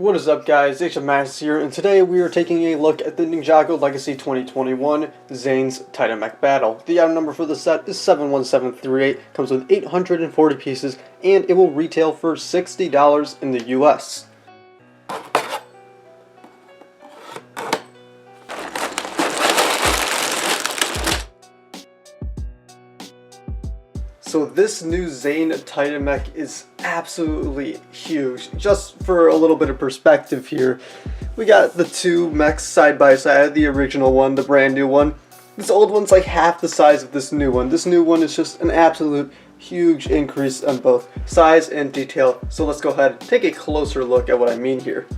What is up, guys? Hfmasters here, and today we are taking a look at the Ninjago Legacy 2021 Zane's Titan Mech Battle. The item number for the set is 71738, comes with 840 pieces, and it will retail for $60 in the US. So this new Zane Titan Mech is absolutely huge. Just for a little bit of perspective here, we got the two mechs side by side, the original one, the brand new one. This old one's like half the size of this new one. This new one is just an absolute huge increase on both size and detail. So let's go ahead and take a closer look at what I mean here.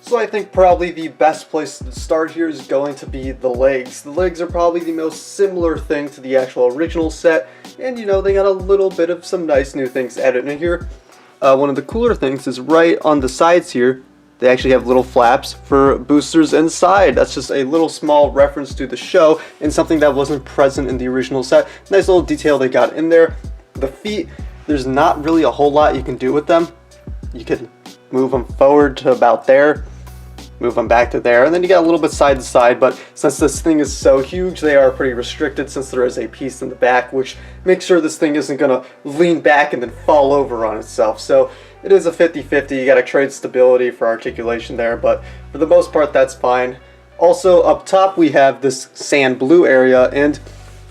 So I think probably the best place to start here is going to be the legs. The legs are probably the most similar thing to the actual original set, and you know, they got a little bit of some nice new things added in here. One of the cooler things is right on the sides here, they actually have little flaps for boosters inside. That's just a little small reference to the show and something that wasn't present in the original set. Nice little detail they got in there. The feet, there's not really a whole lot you can do with them. You can move them forward to about there, move them back to there, and then you got a little bit side to side, but since this thing is so huge, they are pretty restricted since there is a piece in the back, which makes sure this thing isn't going to lean back and then fall over on itself. So it is a 50-50, you got to trade stability for articulation there, but for the most part, that's fine. Also, up top, we have this sand blue area, and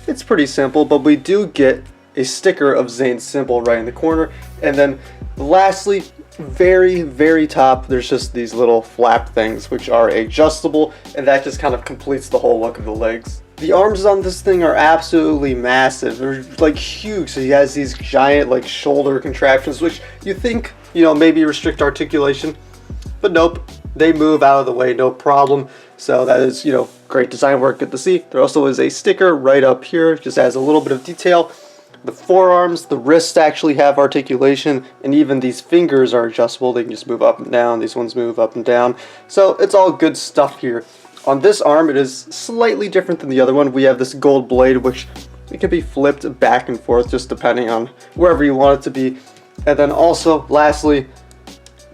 it's pretty simple, but we do get a sticker of Zane's symbol right in the corner, and then lastly, very top, there's just these little flap things which are adjustable, and that just kind of completes the whole look of the legs. The arms on this thing are absolutely massive. They're like huge, so he has these giant like shoulder contraptions which you think, you know, maybe restrict articulation, but nope, they move out of the way no problem. So that is, you know, great design work, good to see. There also is a sticker right up here, just adds a little bit of detail. The forearms, the wrists actually have articulation, and even these fingers are adjustable. They can just move up and down. These ones move up and down. So it's all good stuff here. On this arm, it is slightly different than the other one. We have this gold blade, which it can be flipped back and forth just depending on wherever you want it to be. And then also, lastly,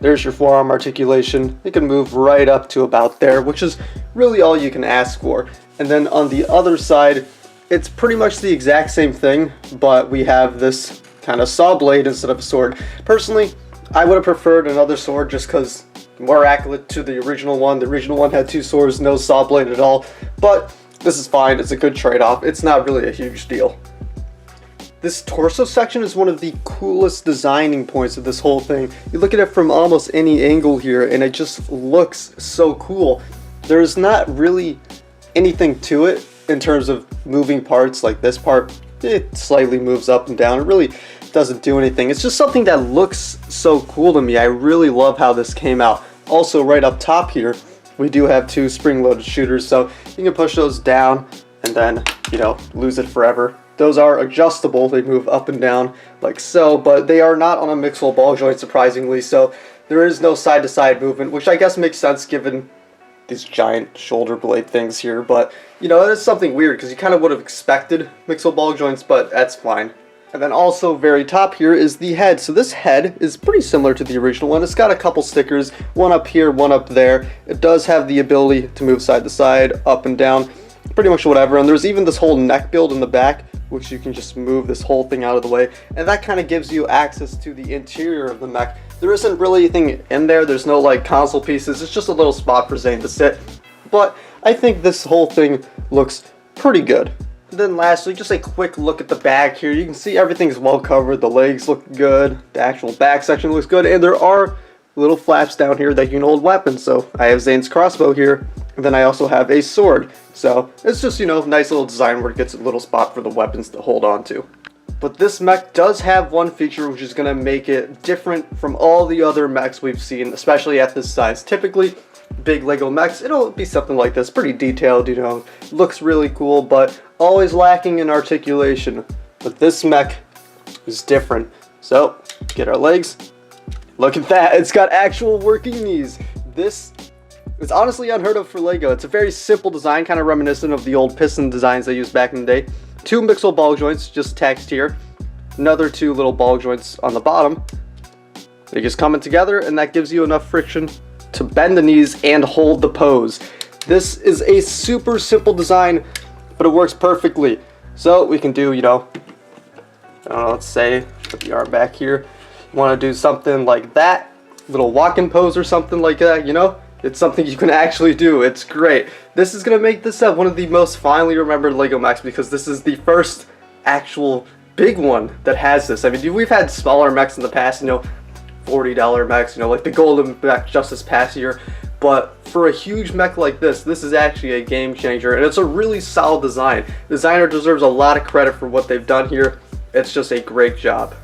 there's your forearm articulation. It can move right up to about there, which is really all you can ask for. And then on the other side, it's pretty much the exact same thing, but we have this kind of saw blade instead of a sword. Personally, I would have preferred another sword just because more accurate to the original one. The original one had two swords, no saw blade at all, but this is fine. It's a good trade-off. It's not really a huge deal. This torso section is one of the coolest designing points of this whole thing. You look at it from almost any angle here, and it just looks so cool. There's not really anything to it in terms of moving parts. Like this part, it slightly moves up and down. It really doesn't do anything. It's just something that looks so cool to me. I really love how this came out. Also, right up top here, we do have two spring-loaded shooters, so you can push those down and then, you know, lose it forever. Those are adjustable. They move up and down like so, but they are not on a mixable ball joint, surprisingly, so there is no side-to-side movement, which I guess makes sense given these giant shoulder blade things here, but you know, it is something weird because you kind of would have expected mixable ball joints, but that's fine. And then also very top here is the head. So this head is pretty similar to the original one. It's got a couple stickers, one up here, one up there. It does have the ability to move side to side, up and down, pretty much whatever. And there's even this whole neck build in the back, which you can just move this whole thing out of the way, and that kind of gives you access to the interior of the mech. There isn't really anything in there. There's no like console pieces. It's just a little spot for Zane to sit. But I think this whole thing looks pretty good. And then lastly, just a quick look at the back here. You can see everything's well covered. The legs look good. The actual back section looks good. And there are little flaps down here that you can hold weapons. So I have Zane's crossbow here. And then I also have a sword. So it's just, you know, nice little design where it gets a little spot for the weapons to hold on to. But this mech does have one feature which is going to make it different from all the other mechs we've seen, especially at this size. Typically, big Lego mechs, it'll be something like this, pretty detailed, you know, looks really cool, but always lacking in articulation. But this mech is different. So, get our legs. Look at that, it's got actual working knees. This is honestly unheard of for Lego. It's a very simple design, kind of reminiscent of the old piston designs they used back in the day. Two mixable ball joints just attached here. Another two little ball joints on the bottom. They're just coming together, and that gives you enough friction to bend the knees and hold the pose. This is a super simple design, but it works perfectly. So we can do, you know, I don't know, let's say, put the arm back here. You want to do something like that, little walking pose or something like that, you know? It's something you can actually do. It's great. This is going to make this set one of the most fondly remembered Lego mechs because this is the first actual big one that has this. I mean, we've had smaller mechs in the past, you know, $40 mechs, you know, like the golden mech just this past year. But for a huge mech like this is actually a game changer, and it's a really solid design. The designer deserves a lot of credit for what they've done here. It's just a great job.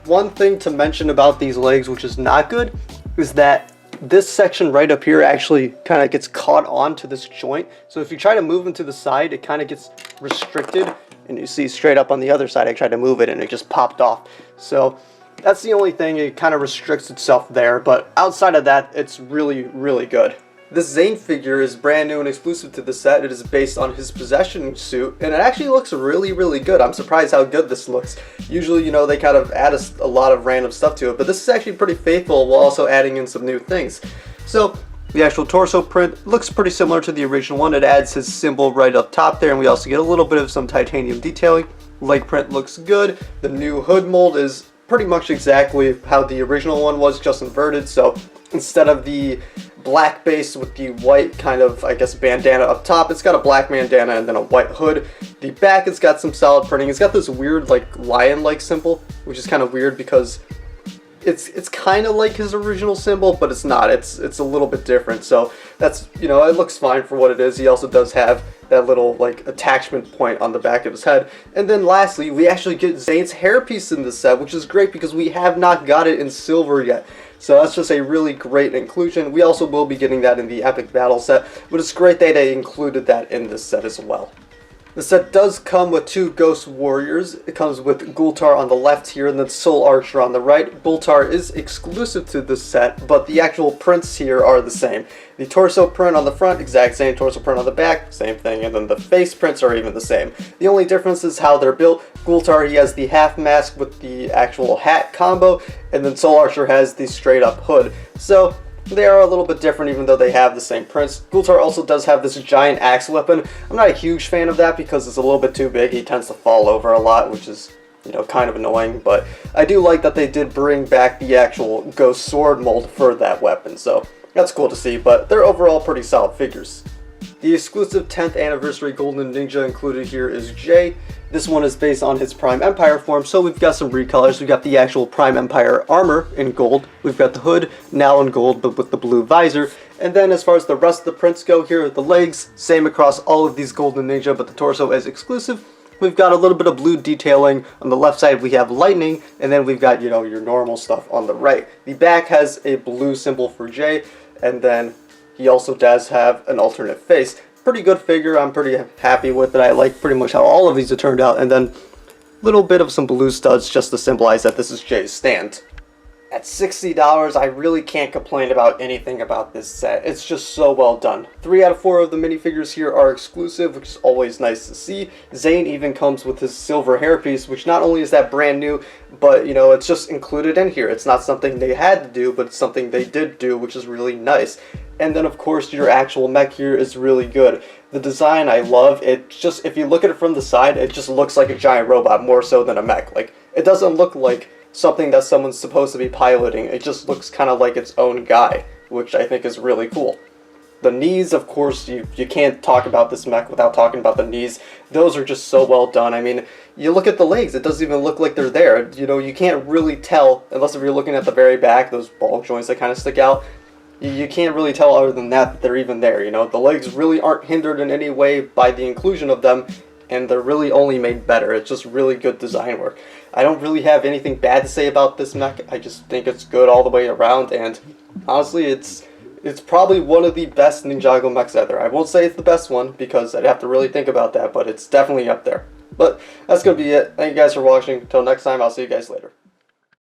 One thing to mention about these legs, which is not good, is that this section right up here actually kind of gets caught onto this joint. So if you try to move them to the side, it kind of gets restricted. And you see straight up on the other side, I tried to move it and it just popped off. So that's the only thing, it kind of restricts itself there. But outside of that, it's really, really good. This Zane figure is brand new and exclusive to the set. It is based on his possession suit, and it actually looks really, really good. I'm surprised how good this looks. Usually, you know, they kind of add a lot of random stuff to it, but this is actually pretty faithful while also adding in some new things. So, the actual torso print looks pretty similar to the original one. It adds his symbol right up top there, and we also get a little bit of some titanium detailing. Leg print looks good. The new hood mold is pretty much exactly how the original one was, just inverted. So, instead of the black base with the white kind of, I guess, bandana up top, it's got a black bandana and then a white hood. The back, it's got some solid printing. It's got this weird, like, lion-like symbol, which is kind of weird because it's kind of like his original symbol, but it's not. It's a little bit different. So that's, you know, it looks fine for what it is. He also does have that little, like, attachment point on the back of his head. And then lastly, we actually get Zane's hairpiece in this set, which is great because we have not got it in silver yet. So that's just a really great inclusion. We also will be getting that in the Epic Battle set, but it's great that they included that in this set as well. The set does come with two Ghost Warriors. It comes with Gultar on the left here and then Soul Archer on the right. Gultar is exclusive to this set, but the actual prints here are the same. The torso print on the front, exact same. Torso print on the back, same thing. And then the face prints are even the same. The only difference is how they're built. Gultar, he has the half mask with the actual hat combo, and then Soul Archer has the straight up hood. So they are a little bit different even though they have the same prints. Gultar also does have this giant axe weapon. I'm not a huge fan of that because it's a little bit too big. He tends to fall over a lot, which is, you know, kind of annoying. But I do like that they did bring back the actual ghost sword mold for that weapon. So that's cool to see, but they're overall pretty solid figures. The exclusive 10th anniversary Golden Ninja included here is Jay. This one is based on his Prime Empire form, so we've got some recolors. We've got the actual Prime Empire armor in gold. We've got the hood, now in gold, but with the blue visor. And then as far as the rest of the prints go here, the legs, same across all of these Golden Ninja, but the torso is exclusive. We've got a little bit of blue detailing. On the left side, we have lightning, and then we've got, you know, your normal stuff on the right. The back has a blue symbol for Jay, and then he also does have an alternate face. Pretty good figure. I'm pretty happy with it. I like pretty much how all of these have turned out. And then a little bit of some blue studs just to symbolize that this is Jay's stand. At $60, I really can't complain about anything about this set. It's just so well done. 3 out of 4 of the minifigures here are exclusive, which is always nice to see. Zane even comes with his silver hairpiece, which not only is that brand new, but, you know, it's just included in here. It's not something they had to do, but it's something they did do, which is really nice. And then, of course, your actual mech here is really good. The design I love. It just, if you look at it from the side, it just looks like a giant robot more so than a mech. Like, it doesn't look like something that someone's supposed to be piloting. It just looks kind of like its own guy, which I think is really cool. The knees, of course, you can't talk about this mech without talking about the knees. Those are just so well done. I mean, you look at the legs, it doesn't even look like they're there. You know, you can't really tell, unless if you're looking at the very back, those ball joints that kind of stick out. You can't really tell other than that they're even there, you know. The legs really aren't hindered in any way by the inclusion of them, and they're really only made better. It's just really good design work. I don't really have anything bad to say about this mech. I just think it's good all the way around, and honestly, it's probably one of the best Ninjago mechs out there. I won't say it's the best one, because I'd have to really think about that, but it's definitely up there. But that's going to be it. Thank you guys for watching. Until next time, I'll see you guys later.